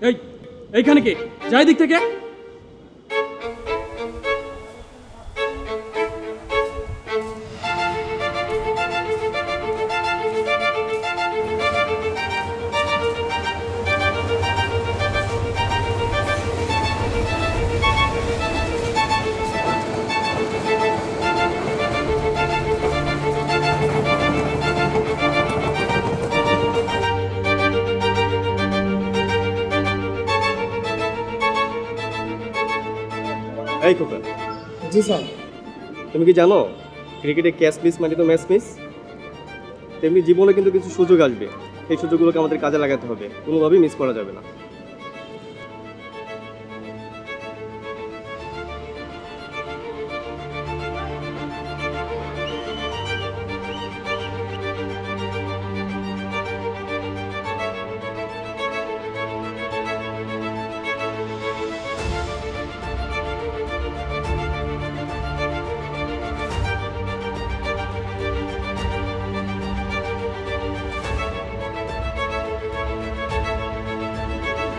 এই এইখানে কে? যাই দিক থেকে। এই খোকা, জি স্যার। তুমি কি জানো ক্রিকেটে ক্যাচ মিস মানে তো ম্যাচ মিস? তেমনি জীবনে কিন্তু কিছু সুযোগ আসবে, এই সুযোগগুলোকে আমাদের কাজে লাগাতে হবে, কোনোভাবেই মিস করা যাবে না।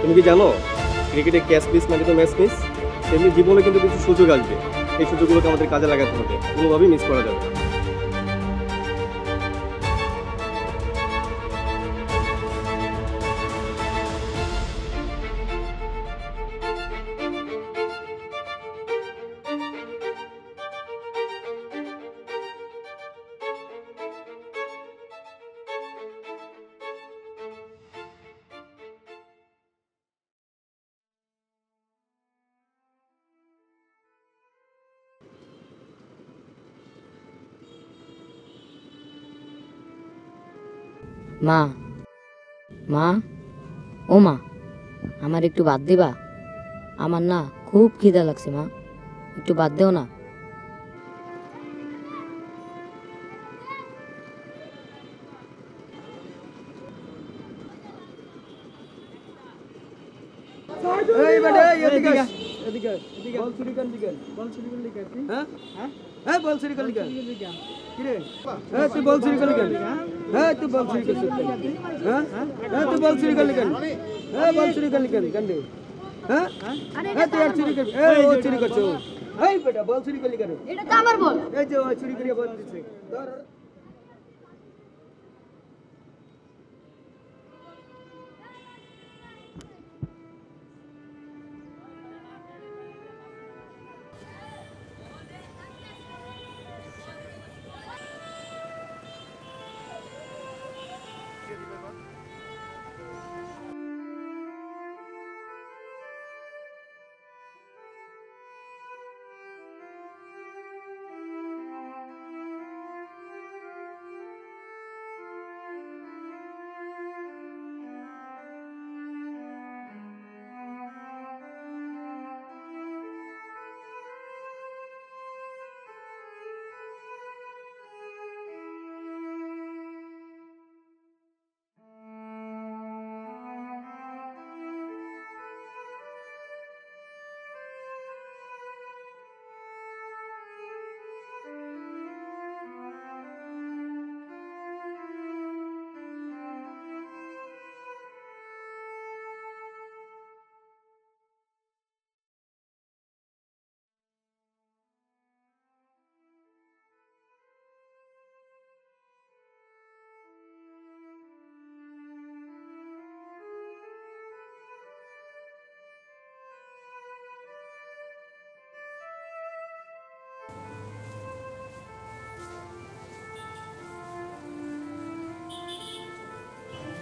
তুমি কি জানো ক্রিকেটে ক্যাচ মিস মানে তো ম্যাচ মিস? তেমনি জীবনে কিন্তু কিছু সুযোগ আসবে, এই সুযোগগুলোকে আমাদের কাজে লাগাতে হবে, কোনোভাবেই মিস করা যাবে না। মা, মা, ও মা, আমার একটু ভাত দিবা? আমার না খুব খিদা লাগছে মা, একটু ভাত দেও না। এই বেটা এদিকে এদিকে এদিকে বল চুরি করলি কেন? বল চুরি করলি কেন? হ্যাঁ হ্যাঁ এই বল চুরি করলি কেন? কি রে এই তুই বল চুরি করলি কেন? হ্যাঁ তুই বল চুরি করছিস হ্যাঁ হ্যাঁ তুই বল চুরি করলি কেন? এই বল চুরি করলি কেন কেন রে? হ্যাঁ এই তুই আর চুরি করবি? এই ও চুরি করছে ও। এই বেটা বল চুরি করলি কেন? এটা তো আমার বল। এই যে ও চুরি করে বল দিছে ধর।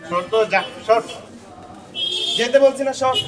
শর্ট তো যা শর্ট যেতে বলছি না শর্ট।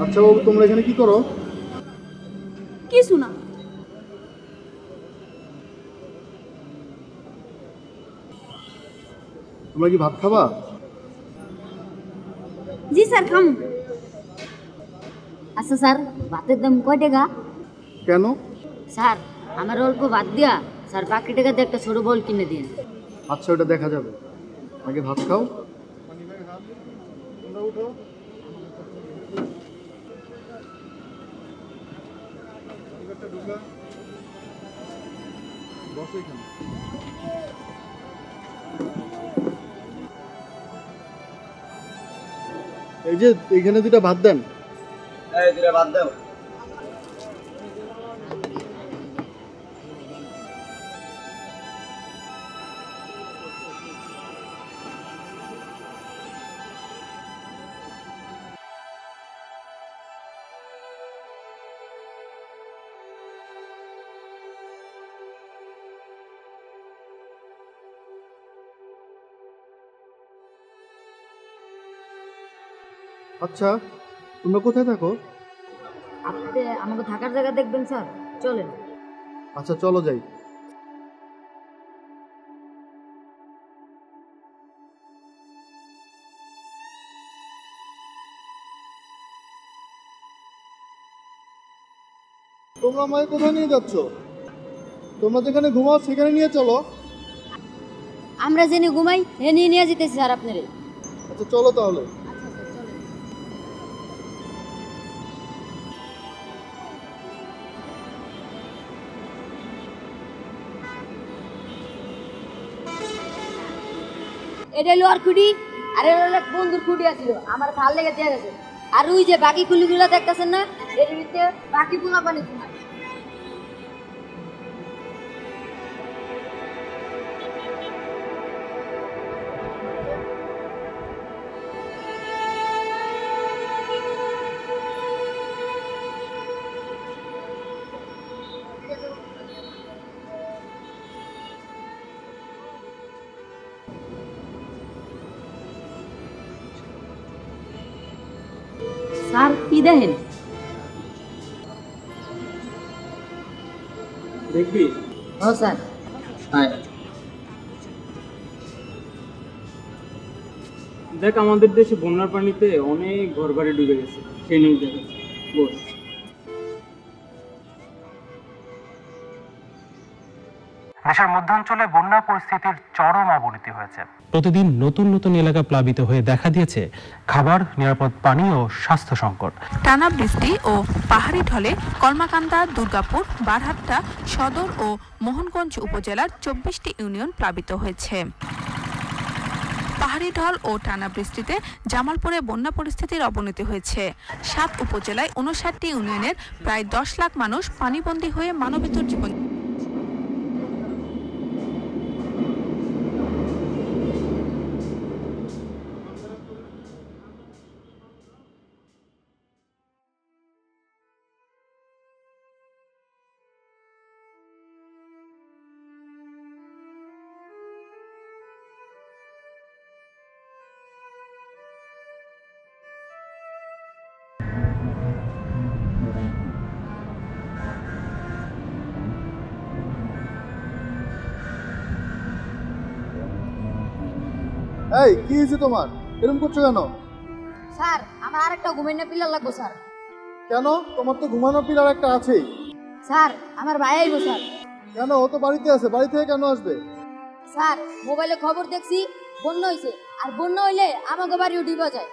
আচ্ছা বাবু, তোমরা এখানে কি করো? কিছু না। তোমরা কি ভাত খাবা? জি স্যার, খাম। আচ্ছা স্যার, ভাতের দাম কয় টাকা? কেন? স্যার, আমার অল্প ভাত দিয়া স্যার বাকি টাকা দিয়ে একটা ছোট বল কিনে দিন। আচ্ছা, ওটা দেখা যাবে, আগে ভাত খাও। বসো এখানে। এই যে এখানে দুটা ভাত দেন। এই দুটা বাদ দাও। আচ্ছা, তোমরা কোথায় থাকো? আপনি আমাকে থাকার জায়গা দেখবেন স্যার, চলেন। আচ্ছা, চলো যাই। তোমরা আমায় কোথায় নিয়ে যাচ্ছ? তোমরা যেখানে ঘুমাও সেখানে নিয়ে চলো। আমরা জেনে ঘুমাই হে নিয়ে যেতেছি স্যার আপনারে। আচ্ছা, চলো তাহলে। এটা হলো আর খুঁটি, আর এটা হলো এক বন্ধুর খুঁটি আছিল, আমার ভাল লেগে দিয়ে গেছে। আর ওই যে বাকি খুলিগুলো দেখতেছেন না, এর ভিতরে বাকি পোলা পানি ছিল। স্যার কি দেখেন? দেখবি? ও স্যার। দেখ, আমাদের দেশে বন্যার পানিতে অনেক ঘরবাড়ি ডুবে গেছে, সেই নিউজ দেখাচ্ছে। বস। দেশের মধ্যাঞ্চলে বন্যা পরিস্থিতির চরম অবনতি হয়েছে। প্রতিদিন নতুন নতুন এলাকা প্লাবিত হয়ে দেখা দিয়েছে খাবার, নিরাপদ পানি ও স্বাস্থ্য সংকট। টানা বৃষ্টি ও পাহাড়ি ঢলে কলমাকান্দা, দুর্গাপুর, বারহাট্টা সদর ও মোহনগঞ্জ উপজেলার 24টি ইউনিয়ন প্লাবিত হয়েছে। পাহাড়ি ঢল ও টানা বৃষ্টিতে জামালপুরে বন্যা পরিস্থিতির অবনতি হয়েছে। 7 উপজেলায় 59টি ইউনিয়নের প্রায় 10 লাখ মানুষ পানিবন্দী হয়ে মানবেতর জীবন। এই, কি হয়েছে তোমার? এরকম করছো কেন? স্যার, আমার আরেকটা ঘুমাইনা পিলার লাগবে স্যার। কেন? তোমার তো ঘুমানো পিলার একটা আছেই। স্যার, আমার ভাই আইবো স্যার। কেন? ও তো বাড়িতে আছে, বাড়ি থেকে কেন আসবে? স্যার, মোবাইলে খবর দেখছি বন্যা হইছে, আর বন্যা হইলে আমাকে বাড়িও ডুবে যায়।